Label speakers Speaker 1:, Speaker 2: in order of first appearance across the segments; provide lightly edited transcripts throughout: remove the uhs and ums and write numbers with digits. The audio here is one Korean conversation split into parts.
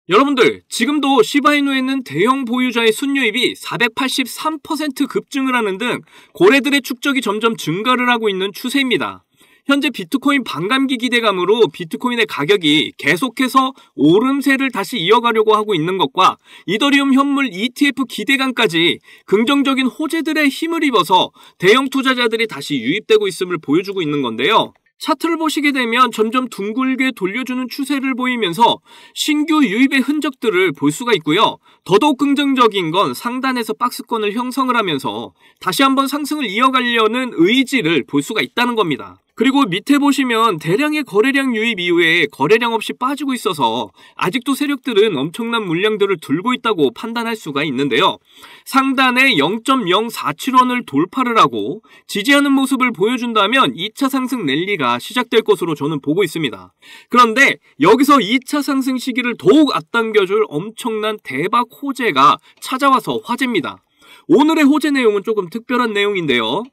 Speaker 1: 여러분들, 지금도 시바이누에는 대형 보유자의 순유입이 483% 급증을 하는 등 고래들의 축적이 점점 증가를 하고 있는 추세입니다. 현재 비트코인 반감기 기대감으로 비트코인의 가격이 계속해서 오름세를 다시 이어가려고 하고 있는 것과 이더리움 현물 ETF 기대감까지 긍정적인 호재들의 힘을 입어서 대형 투자자들이 다시 유입되고 있음을 보여주고 있는 건데요. 차트를 보시게 되면 점점 둥글게 돌려주는 추세를 보이면서 신규 유입의 흔적들을 볼 수가 있고요. 더더욱 긍정적인 건 상단에서 박스권을 형성을 하면서 다시 한번 상승을 이어가려는 의지를 볼 수가 있다는 겁니다. 그리고 밑에 보시면 대량의 거래량 유입 이후에 거래량 없이 빠지고 있어서 아직도 세력들은 엄청난 물량들을 들고 있다고 판단할 수가 있는데요. 상단에 0.047원을 돌파를 하고 지지하는 모습을 보여준다면 2차 상승 랠리가 시작될 것으로 저는 보고 있습니다. 그런데 여기서 2차 상승 시기를 더욱 앞당겨줄 엄청난 대박 호재가 찾아와서 화제입니다. 오늘의 호재 내용은 조금 특별한 내용인데요.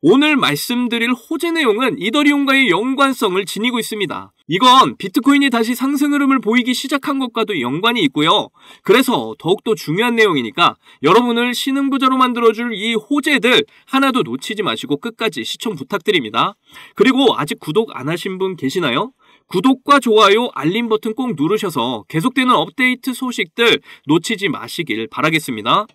Speaker 1: 오늘 말씀드릴 호재 내용은 이더리움과의 연관성을 지니고 있습니다. 이건 비트코인이 다시 상승 흐름을 보이기 시작한 것과도 연관이 있고요. 그래서 더욱더 중요한 내용이니까 여러분을 신흥부자로 만들어줄 이 호재들 하나도 놓치지 마시고 끝까지 시청 부탁드립니다. 그리고 아직 구독 안 하신 분 계시나요? 구독과 좋아요, 알림 버튼 꼭 누르셔서 계속되는 업데이트 소식들 놓치지 마시길 바라겠습니다.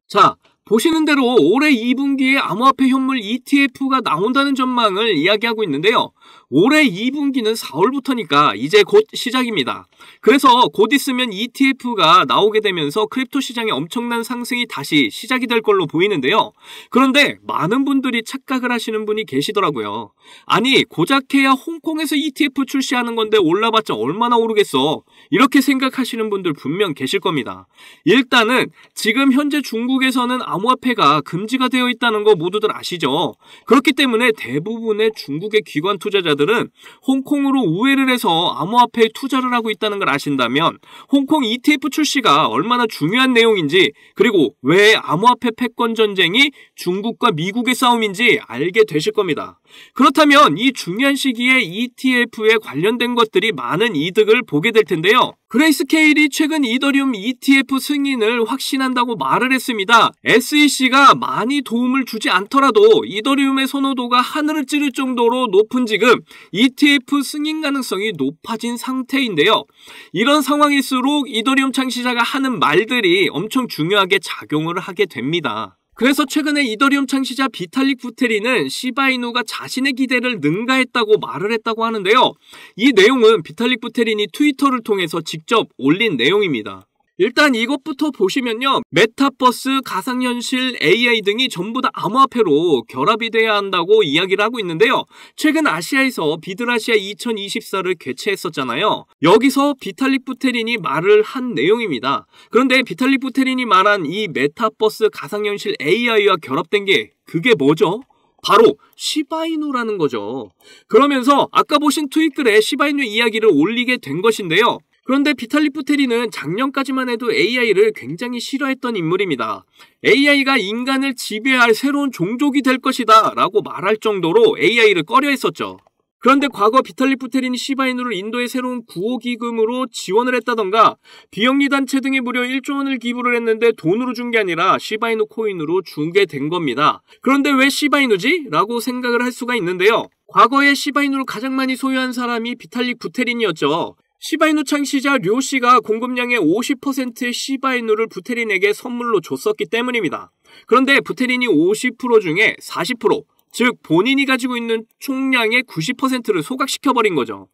Speaker 1: 자, 보시는 대로 올해 2분기에 암호화폐 현물 ETF가 나온다는 전망을 이야기하고 있는데요. 올해 2분기는 4월부터니까 이제 곧 시작입니다. 그래서 곧 있으면 ETF가 나오게 되면서 크립토 시장의 엄청난 상승이 다시 시작이 될 걸로 보이는데요. 그런데 많은 분들이 착각을 하시는 분이 계시더라고요. 아니, 고작해야 홍콩에서 ETF 출시하는 건데 올라봤자 얼마나 오르겠어. 이렇게 생각하시는 분들 분명 계실 겁니다. 일단은 지금 현재 중국에서는 암호화폐가 금지가 되어 있다는 거 모두들 아시죠? 그렇기 때문에 대부분의 중국의 기관 투자자들은 홍콩으로 우회를 해서 암호화폐에 투자를 하고 있다는 걸 아신다면 홍콩 ETF 출시가 얼마나 중요한 내용인지, 그리고 왜 암호화폐 패권 전쟁이 중국과 미국의 싸움인지 알게 되실 겁니다. 그렇다면 이 중요한 시기에 ETF에 관련된 것들이 많은 이득을 보게 될 텐데요. 그레이스케일이 최근 이더리움 ETF 승인을 확신한다고 말을 했습니다. SEC가 많이 도움을 주지 않더라도 이더리움의 선호도가 하늘을 찌를 정도로 높은 지금 ETF 승인 가능성이 높아진 상태인데요. 이런 상황일수록 이더리움 창시자가 하는 말들이 엄청 중요하게 작용을 하게 됩니다. 그래서 최근에 이더리움 창시자 비탈릭 부테린은 시바이누가 자신의 기대를 능가했다고 말을 했다고 하는데요. 이 내용은 비탈릭 부테린이 트위터를 통해서 직접 올린 내용입니다. 일단 이것부터 보시면요. 메타버스, 가상현실, AI 등이 전부 다 암호화폐로 결합이 돼야 한다고 이야기를 하고 있는데요. 최근 아시아에서 비드라시아 2024를 개최했었잖아요. 여기서 비탈릭 부테린이 말을 한 내용입니다. 그런데 비탈릭 부테린이 말한 이 메타버스, 가상현실, AI와 결합된 게 그게 뭐죠? 바로 시바이누라는 거죠. 그러면서 아까 보신 트윗글에 시바이누 이야기를 올리게 된 것인데요. 그런데 비탈릭 부테린은 작년까지만 해도 AI를 굉장히 싫어했던 인물입니다. AI가 인간을 지배할 새로운 종족이 될 것이다 라고 말할 정도로 AI를 꺼려했었죠. 그런데 과거 비탈릭 부테린이 시바이누를 인도의 새로운 구호기금으로 지원을 했다던가 비영리 단체 등이 무려 1조 원을 기부를 했는데 돈으로 준 게 아니라 시바이누 코인으로 주게 된 겁니다. 그런데 왜 시바이누지? 라고 생각을 할 수가 있는데요. 과거에 시바이누를 가장 많이 소유한 사람이 비탈릭 부테린이었죠. 시바이누 창시자 료씨가 공급량의 50%의 시바이누를 부테린에게 선물로 줬었기 때문입니다. 그런데 부테린이 50% 중에 40%, 즉 본인이 가지고 있는 총량의 90%를 소각시켜버린 거죠.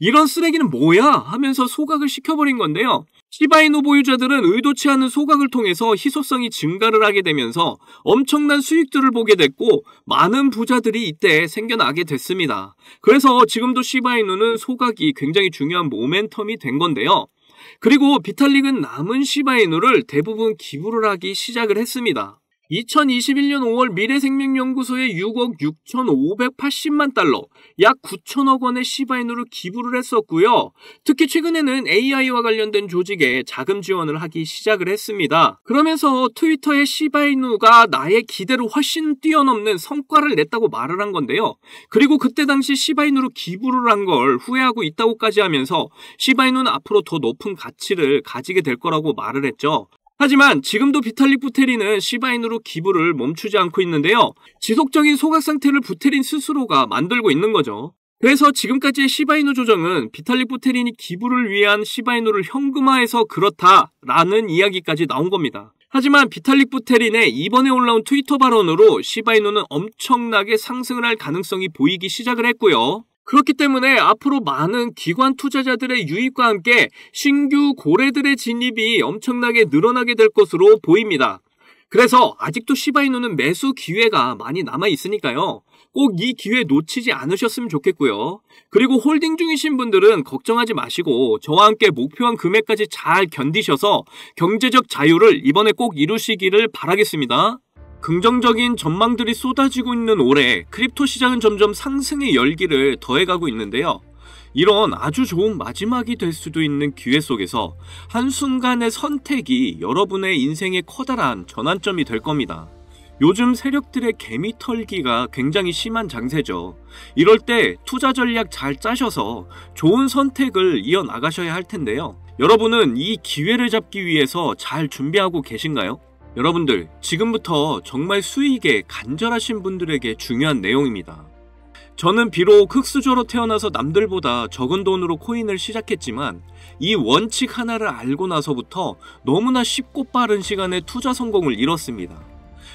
Speaker 1: 이런 쓰레기는 뭐야? 하면서 소각을 시켜버린 건데요. 시바이누 보유자들은 의도치 않은 소각을 통해서 희소성이 증가를 하게 되면서 엄청난 수익들을 보게 됐고 많은 부자들이 이때 생겨나게 됐습니다. 그래서 지금도 시바이누는 소각이 굉장히 중요한 모멘텀이 된 건데요. 그리고 비탈릭은 남은 시바이누를 대부분 기부를 하기 시작을 했습니다. 2021년 5월 미래생명연구소에 6억 6,580만 달러, 약 9천억 원의 시바이누를 기부를 했었고요. 특히 최근에는 AI와 관련된 조직에 자금 지원을 하기 시작을 했습니다. 그러면서 트위터의 시바이누가 나의 기대를 훨씬 뛰어넘는 성과를 냈다고 말을 한 건데요. 그리고 그때 당시 시바이누로 기부를 한 걸 후회하고 있다고까지 하면서 시바이누는 앞으로 더 높은 가치를 가지게 될 거라고 말을 했죠. 하지만 지금도 비탈릭 부테린은 시바이누로 기부를 멈추지 않고 있는데요. 지속적인 소각 상태를 부테린 스스로가 만들고 있는 거죠. 그래서 지금까지의 시바이누 조정은 비탈릭 부테린이 기부를 위한 시바이누를 현금화해서 그렇다라는 이야기까지 나온 겁니다. 하지만 비탈릭 부테린의 이번에 올라온 트위터 발언으로 시바이누는 엄청나게 상승을 할 가능성이 보이기 시작을 했고요. 그렇기 때문에 앞으로 많은 기관 투자자들의 유입과 함께 신규 고래들의 진입이 엄청나게 늘어나게 될 것으로 보입니다. 그래서 아직도 시바이누는 매수 기회가 많이 남아 있으니까요. 꼭 이 기회 놓치지 않으셨으면 좋겠고요. 그리고 홀딩 중이신 분들은 걱정하지 마시고 저와 함께 목표한 금액까지 잘 견디셔서 경제적 자유를 이번에 꼭 이루시기를 바라겠습니다. 긍정적인 전망들이 쏟아지고 있는 올해 크립토 시장은 점점 상승의 열기를 더해가고 있는데요. 이런 아주 좋은 마지막이 될 수도 있는 기회 속에서 한순간의 선택이 여러분의 인생의 커다란 전환점이 될 겁니다. 요즘 세력들의 개미 털기가 굉장히 심한 장세죠. 이럴 때 투자 전략 잘 짜셔서 좋은 선택을 이어나가셔야 할 텐데요. 여러분은 이 기회를 잡기 위해서 잘 준비하고 계신가요? 여러분들, 지금부터 정말 수익에 간절하신 분들에게 중요한 내용입니다. 저는 비록 흙수저로 태어나서 남들보다 적은 돈으로 코인을 시작했지만 이 원칙 하나를 알고 나서부터 너무나 쉽고 빠른 시간에 투자 성공을 이뤘습니다.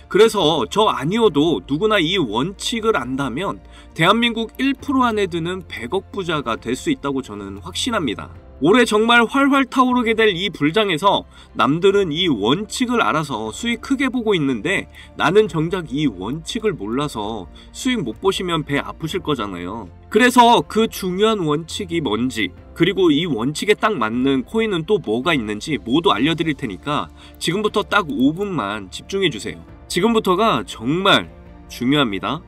Speaker 1: 그래서 저 아니어도 누구나 이 원칙을 안다면 대한민국 1% 안에 드는 100억 부자가 될 수 있다고 저는 확신합니다. 올해 정말 활활 타오르게 될 이 불장에서 남들은 이 원칙을 알아서 수익 크게 보고 있는데 나는 정작 이 원칙을 몰라서 수익 못 보시면 배 아프실 거잖아요. 그래서 그 중요한 원칙이 뭔지, 그리고 이 원칙에 딱 맞는 코인은 또 뭐가 있는지 모두 알려드릴 테니까 지금부터 딱 5분만 집중해주세요. 지금부터가 정말 중요합니다.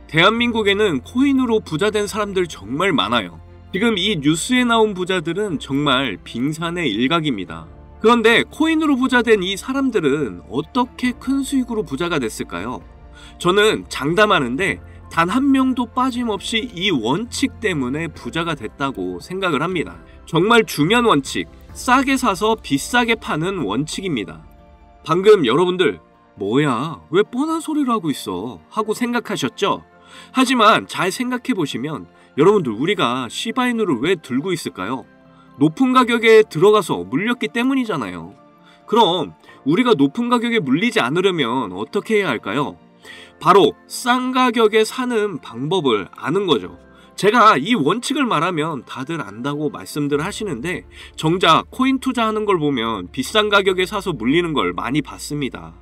Speaker 1: 대한민국에는 코인으로 부자된 사람들 정말 많아요. 지금 이 뉴스에 나온 부자들은 정말 빙산의 일각입니다. 그런데 코인으로 부자된 이 사람들은 어떻게 큰 수익으로 부자가 됐을까요? 저는 장담하는데 단 한 명도 빠짐없이 이 원칙 때문에 부자가 됐다고 생각을 합니다. 정말 중요한 원칙, 싸게 사서 비싸게 파는 원칙입니다. 방금 여러분들 뭐야, 왜 뻔한 소리를 하고 있어 하고 생각하셨죠? 하지만 잘 생각해보시면 여러분들, 우리가 시바이누를 왜 들고 있을까요? 높은 가격에 들어가서 물렸기 때문이잖아요. 그럼 우리가 높은 가격에 물리지 않으려면 어떻게 해야 할까요? 바로 싼 가격에 사는 방법을 아는 거죠. 제가 이 원칙을 말하면 다들 안다고 말씀들 하시는데 정작 코인 투자하는 걸 보면 비싼 가격에 사서 물리는 걸 많이 봤습니다.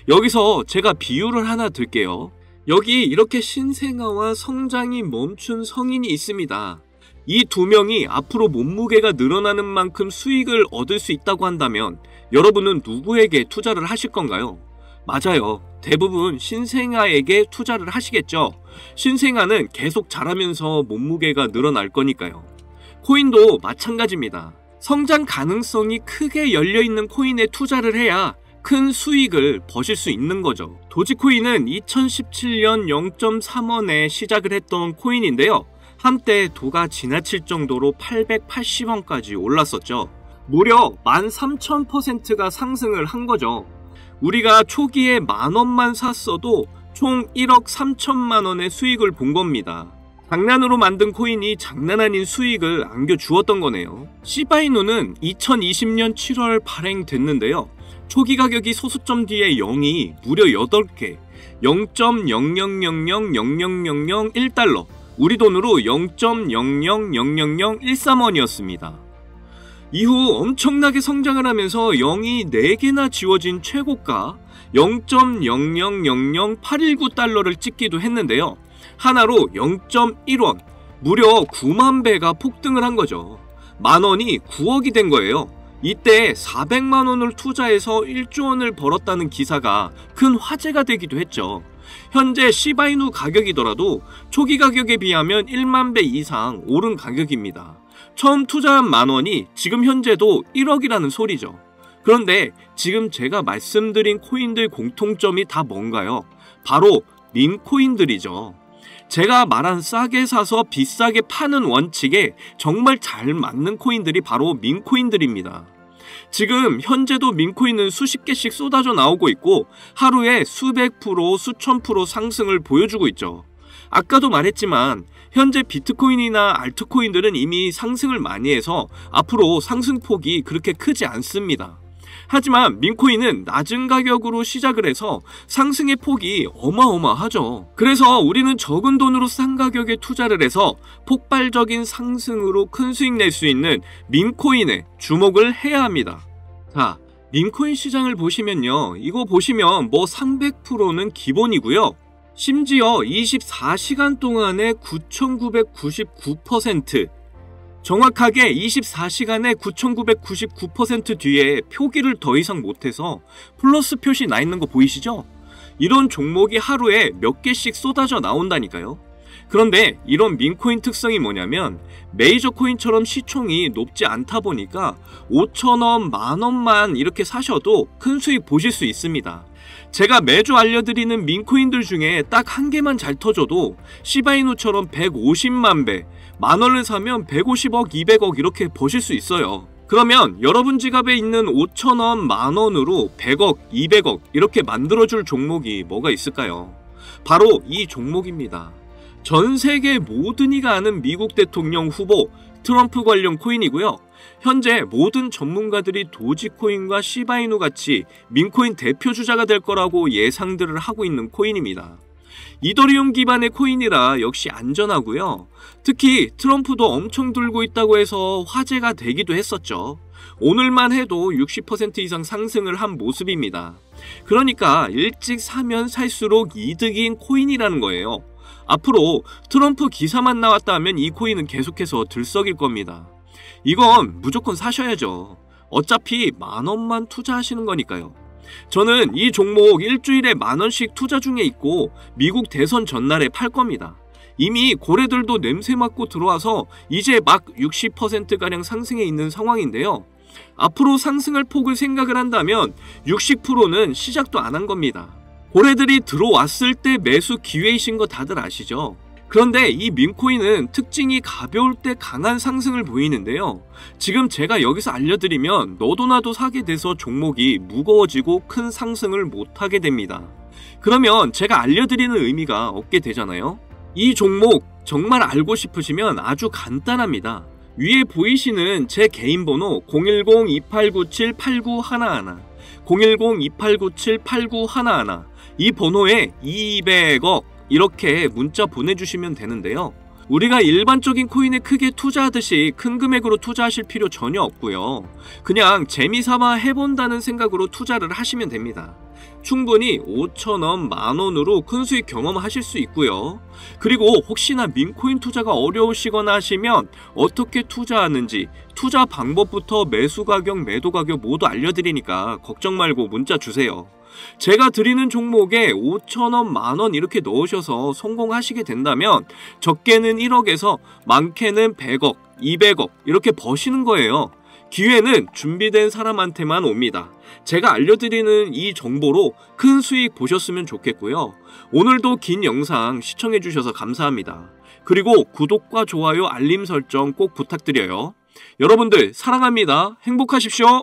Speaker 1: 여기서 제가 비유를 하나 들게요. 여기 이렇게 신생아와 성장이 멈춘 성인이 있습니다. 이 두 명이 앞으로 몸무게가 늘어나는 만큼 수익을 얻을 수 있다고 한다면 여러분은 누구에게 투자를 하실 건가요? 맞아요. 대부분 신생아에게 투자를 하시겠죠. 신생아는 계속 자라면서 몸무게가 늘어날 거니까요. 코인도 마찬가지입니다. 성장 가능성이 크게 열려있는 코인에 투자를 해야 큰 수익을 버실 수 있는 거죠. 도지코인은 2017년 0.3원에 시작을 했던 코인인데요. 한때 도가 지나칠 정도로 880원까지 올랐었죠. 무려 13,000%가 상승을 한 거죠. 우리가 초기에 10,000원만 샀어도 총 1억 3천만 원의 수익을 본 겁니다. 장난으로 만든 코인이 장난 아닌 수익을 안겨주었던 거네요. 시바이누는 2020년 7월 발행됐는데요. 초기 가격이 소수점 뒤에 0이 무려 8개, 0.000000001달러, 우리 돈으로 0.0000013원이었습니다. 이후 엄청나게 성장을 하면서 0이 4개나 지워진 최고가 0.0000819달러를 찍기도 했는데요. 하나로 0.1원, 무려 9만 배가 폭등을 한 거죠. 만원이 9억이 된 거예요. 이때 400만 원을 투자해서 1조 원을 벌었다는 기사가 큰 화제가 되기도 했죠. 현재 시바이누 가격이더라도 초기 가격에 비하면 1만 배 이상 오른 가격입니다. 처음 투자한 만 원이 지금 현재도 1억이라는 소리죠. 그런데 지금 제가 말씀드린 코인들 공통점이 다 뭔가요? 바로 밈코인들이죠. 제가 말한 싸게 사서 비싸게 파는 원칙에 정말 잘 맞는 코인들이 바로 밈코인들입니다. 지금 현재도 밈코인은 수십 개씩 쏟아져 나오고 있고 하루에 수백 프로, 수천 프로 상승을 보여주고 있죠. 아까도 말했지만 현재 비트코인이나 알트코인들은 이미 상승을 많이 해서 앞으로 상승폭이 그렇게 크지 않습니다. 하지만 밈코인은 낮은 가격으로 시작을 해서 상승의 폭이 어마어마하죠. 그래서 우리는 적은 돈으로 싼 가격에 투자를 해서 폭발적인 상승으로 큰 수익 낼 수 있는 밈코인에 주목을 해야 합니다. 자, 밈코인 시장을 보시면요. 이거 보시면 뭐 300%는 기본이고요. 심지어 24시간 동안에 9,999%, 정확하게 24시간에 9,999% 뒤에 표기를 더 이상 못해서 플러스 표시 나 있는 거 보이시죠? 이런 종목이 하루에 몇 개씩 쏟아져 나온다니까요. 그런데 이런 밈코인 특성이 뭐냐면 메이저 코인처럼 시총이 높지 않다 보니까 5,000원, 만원만 이렇게 사셔도 큰 수익 보실 수 있습니다. 제가 매주 알려드리는 밈코인들 중에 딱 한 개만 잘 터져도 시바이누처럼 150만 배, 만원을 사면 150억, 200억 이렇게 버실 수 있어요. 그러면 여러분 지갑에 있는 5,000원, 만원으로 100억, 200억 이렇게 만들어줄 종목이 뭐가 있을까요? 바로 이 종목입니다. 전 세계 모든 이가 아는 미국 대통령 후보 트럼프 관련 코인이고요. 현재 모든 전문가들이 도지코인과 시바이누 같이 밈코인 대표 주자가 될 거라고 예상들을 하고 있는 코인입니다. 이더리움 기반의 코인이라 역시 안전하고요. 특히 트럼프도 엄청 들고 있다고 해서 화제가 되기도 했었죠. 오늘만 해도 60% 이상 상승을 한 모습입니다. 그러니까 일찍 사면 살수록 이득인 코인이라는 거예요. 앞으로 트럼프 기사만 나왔다 하면 이 코인은 계속해서 들썩일 겁니다. 이건 무조건 사셔야죠. 어차피 만원만 투자하시는 거니까요. 저는 이 종목 일주일에 만원씩 투자 중에 있고 미국 대선 전날에 팔 겁니다. 이미 고래들도 냄새 맡고 들어와서 이제 막 60%가량 상승해 있는 상황인데요. 앞으로 상승할 폭을 생각을 한다면 60%는 시작도 안 한 겁니다. 고래들이 들어왔을 때 매수 기회이신 거 다들 아시죠? 그런데 이 밈코인은 특징이 가벼울 때 강한 상승을 보이는데요. 지금 제가 여기서 알려드리면 너도 나도 사게 돼서 종목이 무거워지고 큰 상승을 못하게 됩니다. 그러면 제가 알려드리는 의미가 없게 되잖아요. 이 종목 정말 알고 싶으시면 아주 간단합니다. 위에 보이시는 제 개인 번호 010-2897-8911 010-2897-8911 이 번호에 200억 이렇게 문자 보내주시면 되는데요. 우리가 일반적인 코인에 크게 투자하듯이 큰 금액으로 투자하실 필요 전혀 없고요. 그냥 재미삼아 해본다는 생각으로 투자를 하시면 됩니다. 충분히 5,000원, 만원으로 큰 수익 경험하실 수 있고요. 그리고 혹시나 밈코인 투자가 어려우시거나 하시면 어떻게 투자하는지 투자 방법부터 매수 가격, 매도 가격 모두 알려드리니까 걱정 말고 문자 주세요. 제가 드리는 종목에 5,000원, 만원 이렇게 넣으셔서 성공하시게 된다면 적게는 1억에서 많게는 100억, 200억 이렇게 버시는 거예요. 기회는 준비된 사람한테만 옵니다. 제가 알려드리는 이 정보로 큰 수익 보셨으면 좋겠고요. 오늘도 긴 영상 시청해주셔서 감사합니다. 그리고 구독과 좋아요, 알림 설정 꼭 부탁드려요. 여러분들 사랑합니다. 행복하십시오.